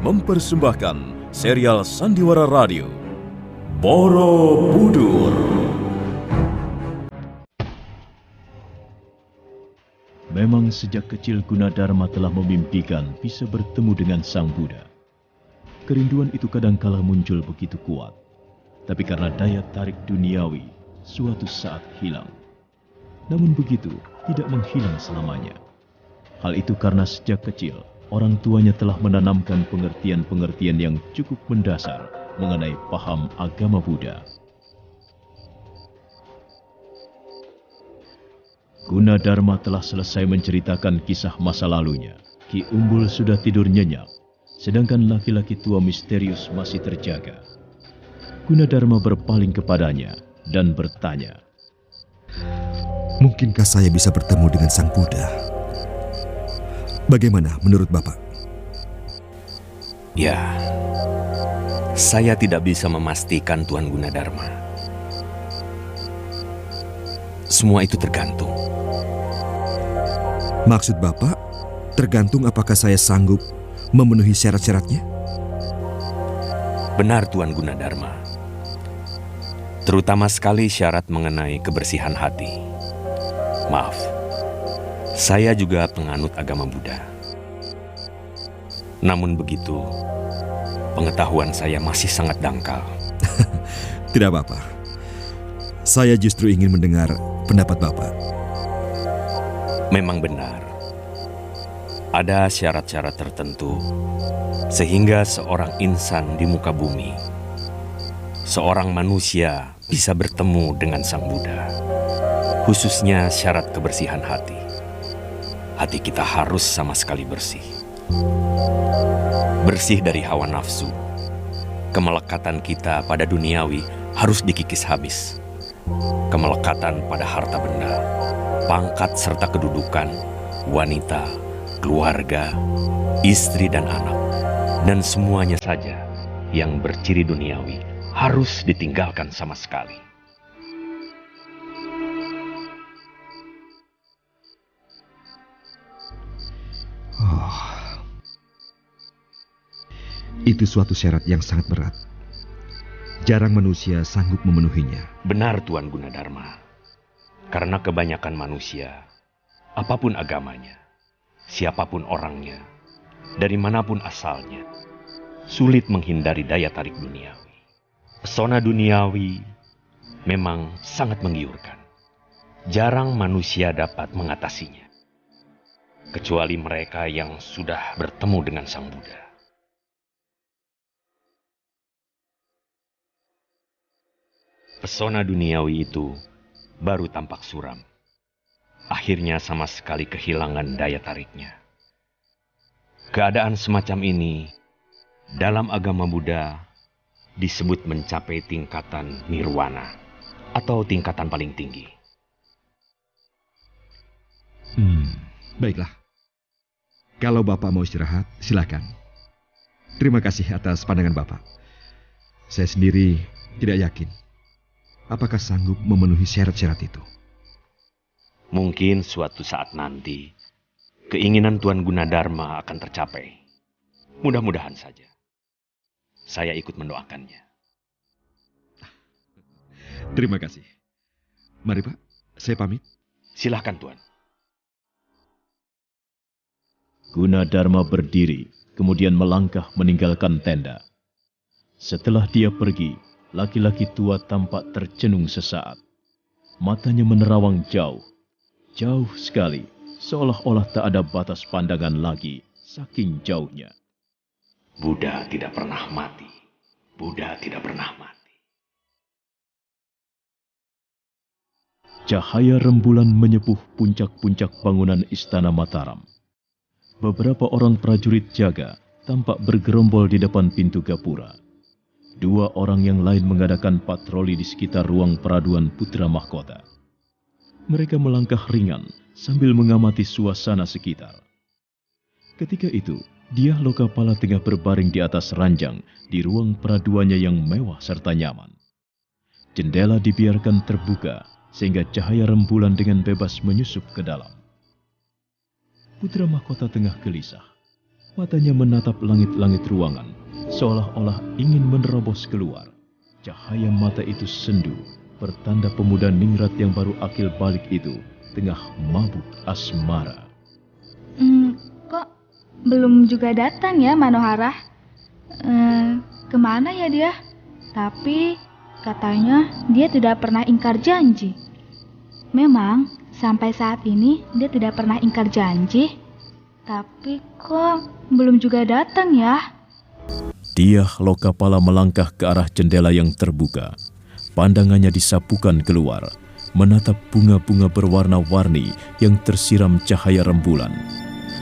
mempersembahkan serial Sandiwara Radio Borobudur. Memang sejak kecil Gunadarma telah memimpikan bisa bertemu dengan Sang Buddha. Kerinduan itu kadangkala muncul begitu kuat, tapi karena daya tarik duniawi, suatu saat hilang. Namun begitu, tidak menghilang selamanya. Hal itu karena sejak kecil, orang tuanya telah menanamkan pengertian-pengertian yang cukup mendasar mengenai paham agama Buddha. Gunadarma telah selesai menceritakan kisah masa lalunya. Ki Umbul sudah tidur nyenyak, sedangkan laki-laki tua misterius masih terjaga. Gunadarma berpaling kepadanya dan bertanya, "Mungkinkah saya bisa bertemu dengan Sang Buddha? Bagaimana menurut Bapak?" Ya, saya tidak bisa memastikan Tuan Gunadarma. Semua itu tergantung. Maksud Bapak, tergantung apakah saya sanggup memenuhi syarat-syaratnya? Benar Tuan Gunadarma. Terutama sekali syarat mengenai kebersihan hati. Maaf, saya juga penganut agama Buddha. Namun begitu, pengetahuan saya masih sangat dangkal. Tidak apa-apa. Saya justru ingin mendengar pendapat Bapak. Memang benar. Ada syarat-syarat tertentu sehingga seorang insan di muka bumi, seorang manusia bisa bertemu dengan Sang Buddha. Khususnya syarat kebersihan hati. Hati kita harus sama sekali bersih. Bersih dari hawa nafsu. Kemelekatan kita pada duniawi harus dikikis habis. Kemelekatan pada harta benda, pangkat serta kedudukan, wanita, keluarga, istri dan anak, dan semuanya saja yang berciri duniawi harus ditinggalkan sama sekali. Itu suatu syarat yang sangat berat. Jarang manusia sanggup memenuhinya. Benar Tuan Gunadarma. Karena kebanyakan manusia, apapun agamanya, siapapun orangnya, dari manapun asalnya, sulit menghindari daya tarik duniawi. Pesona duniawi memang sangat menggiurkan. Jarang manusia dapat mengatasinya, kecuali mereka yang sudah bertemu dengan Sang Buddha. Pesona duniawi itu baru tampak suram. Akhirnya sama sekali kehilangan daya tariknya. Keadaan semacam ini dalam agama Buddha disebut mencapai tingkatan nirwana atau tingkatan paling tinggi. Baiklah. Kalau Bapak mau istirahat, silakan. Terima kasih atas pandangan Bapak. Saya sendiri tidak yakin apakah sanggup memenuhi syarat-syarat itu. Mungkin suatu saat nanti, keinginan Tuan Gunadarma akan tercapai. Mudah-mudahan saja. Saya ikut mendoakannya. Terima kasih. Mari Pak, saya pamit. Silahkan Tuan. Gunadarma berdiri, kemudian melangkah meninggalkan tenda. Setelah dia pergi, laki-laki tua tampak tercenung sesaat. Matanya menerawang jauh, jauh sekali, seolah-olah tak ada batas pandangan lagi, saking jauhnya. Buddha tidak pernah mati. Buddha tidak pernah mati. Cahaya rembulan menyepuh puncak-puncak bangunan Istana Mataram. Beberapa orang prajurit jaga tampak bergerombol di depan pintu gapura. Dua orang yang lain mengadakan patroli di sekitar ruang peraduan Putra Mahkota. Mereka melangkah ringan sambil mengamati suasana sekitar. Ketika itu, Dyah Lokapala tengah berbaring di atas ranjang di ruang peraduannya yang mewah serta nyaman. Jendela dibiarkan terbuka sehingga cahaya rembulan dengan bebas menyusup ke dalam. Putra Mahkota tengah gelisah. Matanya menatap langit-langit ruangan, seolah-olah ingin menerobos keluar. Cahaya mata itu sendu, pertanda pemuda ningrat yang baru akil balik itu tengah mabuk asmara. Kok belum juga datang ya Manohara? Kemana ya dia? Tapi katanya dia tidak pernah ingkar janji. Memang sampai saat ini dia tidak pernah ingkar janji. Tapi kok belum juga datang ya? Diah Lokapala melangkah ke arah jendela yang terbuka. Pandangannya disapukan keluar, menatap bunga-bunga berwarna-warni yang tersiram cahaya rembulan.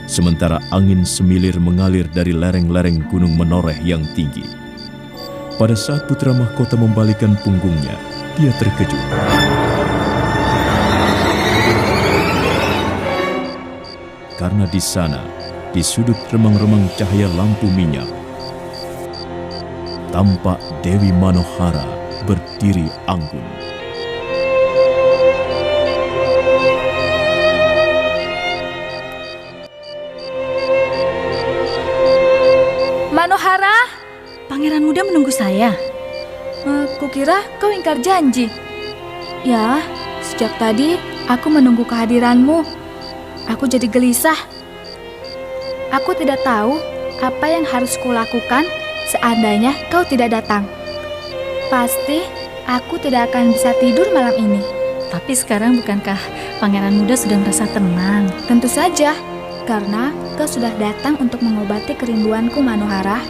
Sementara angin semilir mengalir dari lereng-lereng gunung menoreh yang tinggi. Pada saat putra mahkota membalikkan punggungnya, dia terkejut. Karena di sana, di sudut remang-remang cahaya lampu minyak, tampak Dewi Manohara berdiri anggun. Manohara, Pangeran muda menunggu saya. kukira kau ingkar janji. Ya, sejak tadi aku menunggu kehadiranmu. Aku jadi gelisah. Aku tidak tahu apa yang harus kulakukan seandainya kau tidak datang. Pasti aku tidak akan bisa tidur malam ini. Tapi sekarang bukankah Pangeran muda sudah merasa tenang? Tentu saja, karena kau sudah datang untuk mengobati kerinduanku, Manohara.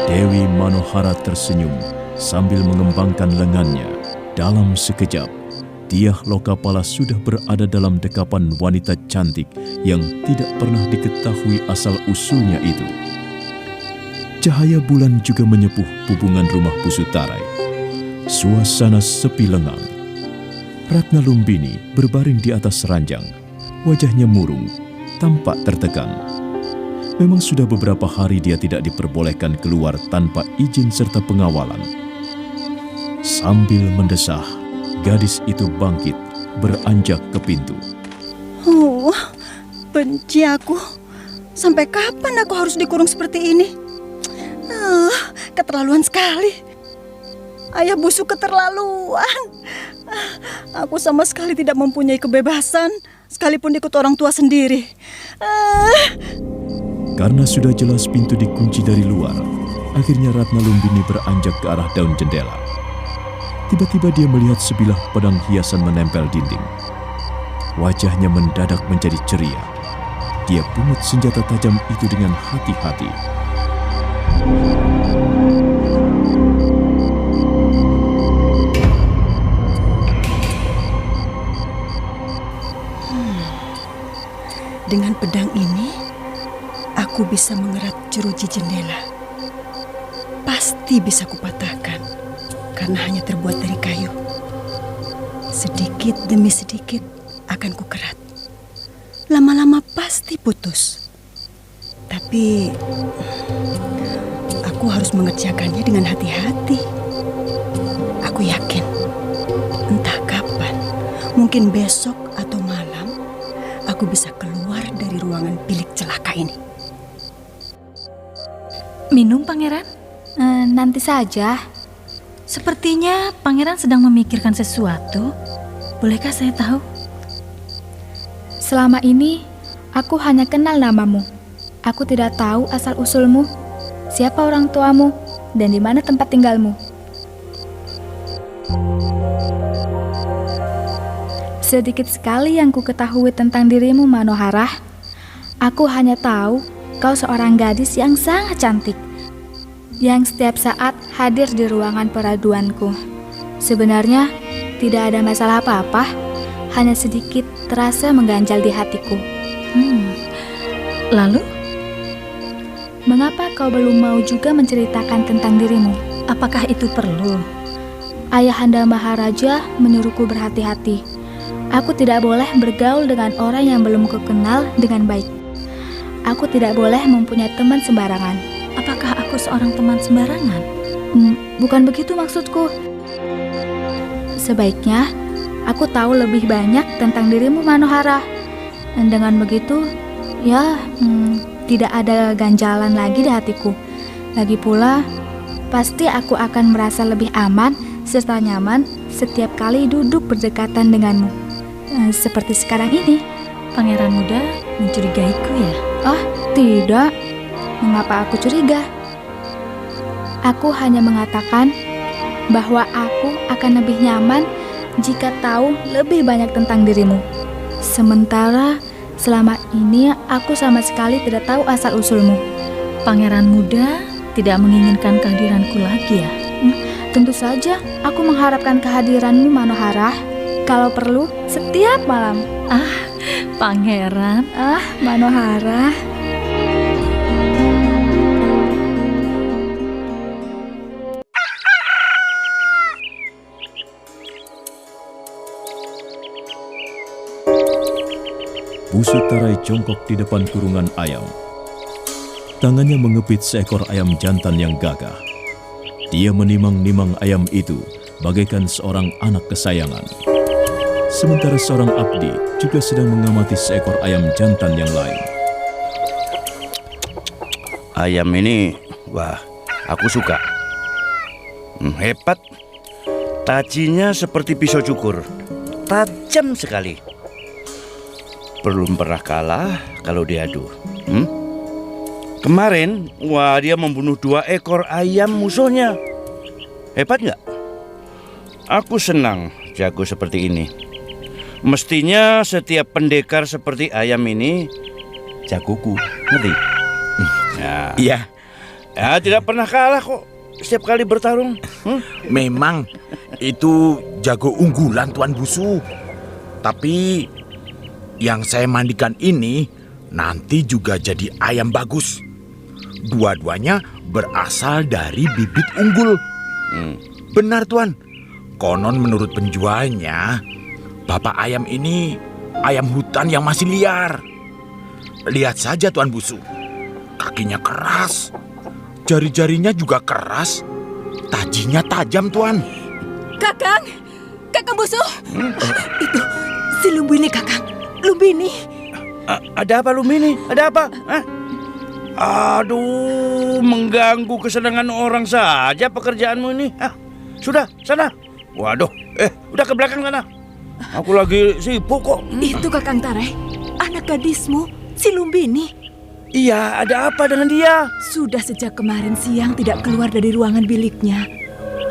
Dewi Manohara tersenyum sambil mengembangkan lengannya. Dalam sekejap, Diah Lokapala sudah berada dalam dekapan wanita cantik yang tidak pernah diketahui asal-usulnya itu. Cahaya bulan juga menyepuh hubungan rumah Pusutarai. Suasana sepi lengang. Ratna Lumbini berbaring di atas ranjang, wajahnya murung, tampak tertekan. Memang sudah beberapa hari dia tidak diperbolehkan keluar tanpa izin serta pengawalan. Sambil mendesah, gadis itu bangkit, beranjak ke pintu. Benci aku. Sampai kapan aku harus dikurung seperti ini? Keterlaluan sekali. Ayah busuk keterlaluan. Aku sama sekali tidak mempunyai kebebasan, sekalipun ikut orang tua sendiri. Karena sudah jelas pintu dikunci dari luar, akhirnya Ratna Lumbini beranjak ke arah daun jendela. Tiba-tiba dia melihat sebilah pedang hiasan menempel dinding. Wajahnya mendadak menjadi ceria. Dia pungut senjata tajam itu dengan hati-hati. Dengan pedang ini, aku bisa mengerat jeruji jendela. Pasti bisa kupatahkan, karena hanya terbuat dari kayu. Sedikit demi sedikit akan kukerat. Lama-lama pasti putus. Tapi aku harus mengerjakannya dengan hati-hati. Aku yakin, entah kapan, mungkin besok atau malam, aku bisa keluar dari ruangan bilik celaka ini. Minum, Pangeran? Nanti saja. Sepertinya Pangeran sedang memikirkan sesuatu. Bolehkah saya tahu? Selama ini, aku hanya kenal namamu. Aku tidak tahu asal-usulmu, siapa orang tuamu, dan di mana tempat tinggalmu. Sedikit sekali yang ku ketahui tentang dirimu, Manohara. Aku hanya tahu kau seorang gadis yang sangat cantik, yang setiap saat hadir di ruangan peraduanku. Sebenarnya tidak ada masalah apa-apa, hanya sedikit terasa mengganjal di hatiku. Lalu? Mengapa kau belum mau juga menceritakan tentang dirimu? Apakah itu perlu? Ayahanda Maharaja menyuruhku berhati-hati. Aku tidak boleh bergaul dengan orang yang belum kukenal dengan baik. Aku tidak boleh mempunyai teman sembarangan. Apakah aku seorang teman sembarangan? Bukan begitu maksudku. Sebaiknya aku tahu lebih banyak tentang dirimu, Manohara. Dan dengan begitu, ya tidak ada ganjalan lagi di hatiku. Lagi pula, pasti aku akan merasa lebih aman serta nyaman setiap kali duduk berdekatan denganmu. Seperti sekarang ini. Pangeran muda mencurigaiku ya? Oh, tidak. Mengapa aku curiga? Aku hanya mengatakan bahwa aku akan lebih nyaman jika tahu lebih banyak tentang dirimu. Sementara selama ini aku sama sekali tidak tahu asal-usulmu. Pangeran muda tidak menginginkan kehadiranku lagi ya? Tentu saja aku mengharapkan kehadiranmu, Manohara. Kalau perlu, setiap malam. Pangeran. Manohara. Busu Tarai jongkok di depan kurungan ayam. Tangannya mengepit seekor ayam jantan yang gagah. Dia menimang-nimang ayam itu bagaikan seorang anak kesayangan. Sementara seorang abdi juga sedang mengamati seekor ayam jantan yang lain. Ayam ini, wah, aku suka. Hebat. Tajinya seperti pisau cukur. Tajam sekali. Belum pernah kalah kalau diadu. Kemarin, wah, dia membunuh 2 ekor ayam musuhnya. Hebat nggak? Aku senang jago seperti ini. Mestinya setiap pendekar seperti ayam ini jagoku, ngerti? Iya. Ya, tidak pernah kalah kok setiap kali bertarung. Memang itu jago unggulan Tuan Busu. Tapi yang saya mandikan ini nanti juga jadi ayam bagus. Dua-duanya berasal dari bibit unggul. Benar Tuan. Konon menurut penjualnya, bapak ayam ini ayam hutan yang masih liar. Lihat saja Tuan Busu. Kakinya keras. Jari-jarinya juga keras. Tajinya tajam Tuan. Kakang Busu. Itu si Lumbini, Kakang. Lumbini. Ada apa Lumbini? Ada apa? Aduh, mengganggu kesenangan orang saja pekerjaanmu ini. Sudah, sana. Waduh, udah ke belakang sana. Aku lagi sibuk kok. Itu Kakang Tarai, anak gadismu, si Lumbini. Iya, ada apa dengan dia? Sudah sejak kemarin siang tidak keluar dari ruangan biliknya.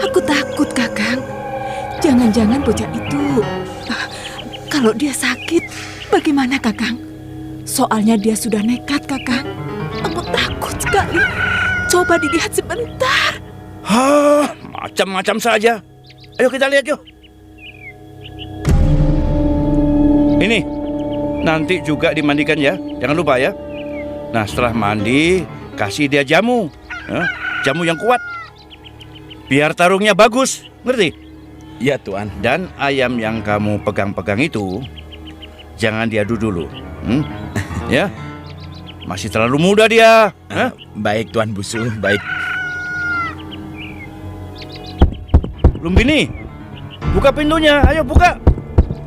Aku takut, Kakang. Jangan-jangan bocah itu, kalau dia sakit, bagaimana, Kakang? Soalnya dia sudah nekat, Kakang. Aku takut sekali. Coba dilihat sebentar. Macam-macam saja. Ayo kita lihat yuk. Ini, nanti juga dimandikan ya. Jangan lupa ya. Nah, setelah mandi, kasih dia jamu. Jamu yang kuat. Biar tarungnya bagus, ngerti? Iya Tuan. Dan ayam yang kamu pegang-pegang itu, jangan diadu dulu. Ya, masih terlalu muda dia. Baik Tuan Busu, baik. Lumbini, buka pintunya. Ayo buka.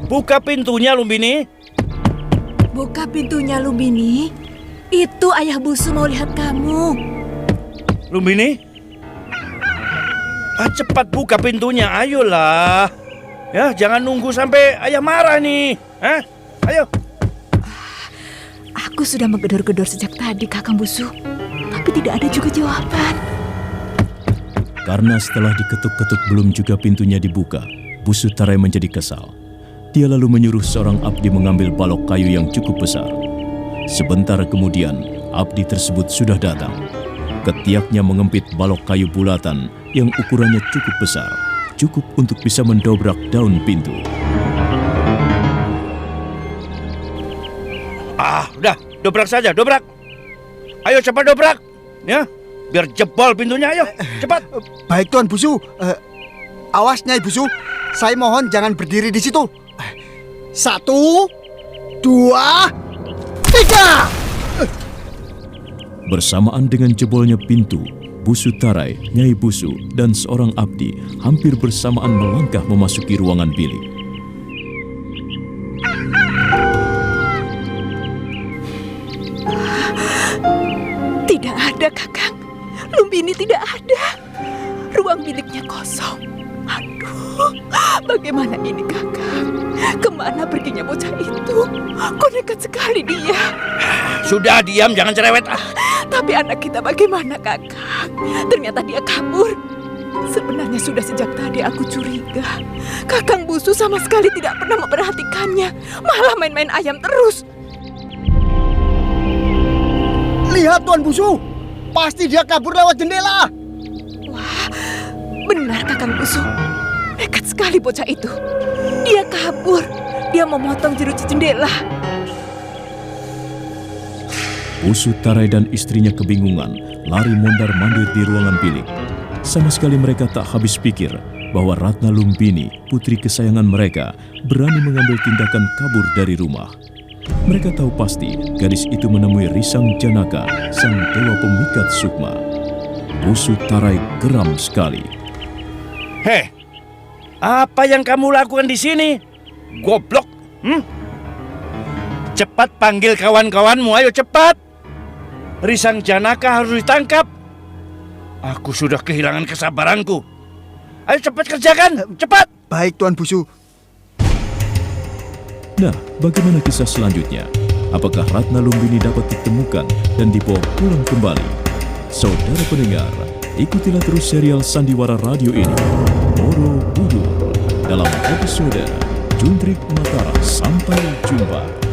Buka pintunya Lumbini. Buka pintunya, Lumbini. Itu ayah Busu mau lihat kamu. Lumbini, cepat buka pintunya. Ayolah. Ya, jangan nunggu sampai ayah marah nih. Ayo. Aku sudah menggedor-gedor sejak tadi, Kakang Busu. Tapi tidak ada juga jawaban. Karena setelah diketuk-ketuk belum juga pintunya dibuka, Busu Tarai menjadi kesal. Dia lalu menyuruh seorang abdi mengambil balok kayu yang cukup besar. Sebentar kemudian, abdi tersebut sudah datang. Ketiaknya mengempit balok kayu bulatan yang ukurannya cukup besar, cukup untuk bisa mendobrak daun pintu. Udah, dobrak saja, dobrak. Ayo cepat dobrak. Ya, biar jebol pintunya, ayo, cepat. Baik Tuan Busu. Awas Nyai Busu, saya mohon jangan berdiri di situ. 1, 2, 3. Bersamaan dengan jebolnya pintu, Busu Tarai, Nyai Busu, dan seorang abdi hampir bersamaan melangkah memasuki ruangan bilik. Tidak ada, Kakang. Lumbini tidak ada. Ruang miliknya kosong. Aduh, bagaimana ini, Kakang? Kemana perginya bocah itu? Kok nekat sekali dia? Sudah diam, jangan cerewet. Tapi anak kita bagaimana, Kakang? Ternyata dia kabur. Sebenarnya sudah sejak tadi aku curiga. Kakang Busu sama sekali tidak pernah memperhatikannya. Malah main-main ayam terus. Lihat Tuan Busu, pasti dia kabur lewat jendela. Wah, benar Kakang Busu. Nekat sekali bocah itu. Dia kabur. Dia memotong jeruji jendela. Busu Tarai dan istrinya kebingungan, lari mondar-mandir di ruangan bilik. Sama sekali mereka tak habis pikir bahwa Ratna Lumbini, putri kesayangan mereka, berani mengambil tindakan kabur dari rumah. Mereka tahu pasti gadis itu menemui Risang Janaka, sang dewa pemikat sukma. Busu Tarai geram sekali. Heh, apa yang kamu lakukan di sini? Goblok! Cepat panggil kawan-kawanmu, ayo cepat! Risang Janaka harus ditangkap. Aku sudah kehilangan kesabaranku. Ayo cepat kerjakan, cepat! Baik Tuan Busu. Nah, bagaimana kisah selanjutnya? Apakah Ratna Lumbini dapat ditemukan dan dibawa pulang kembali? Saudara pendengar, ikutilah terus serial Sandiwara Radio ini, Borobudur, dalam episode Juntrik Mataram. Sampai jumpa.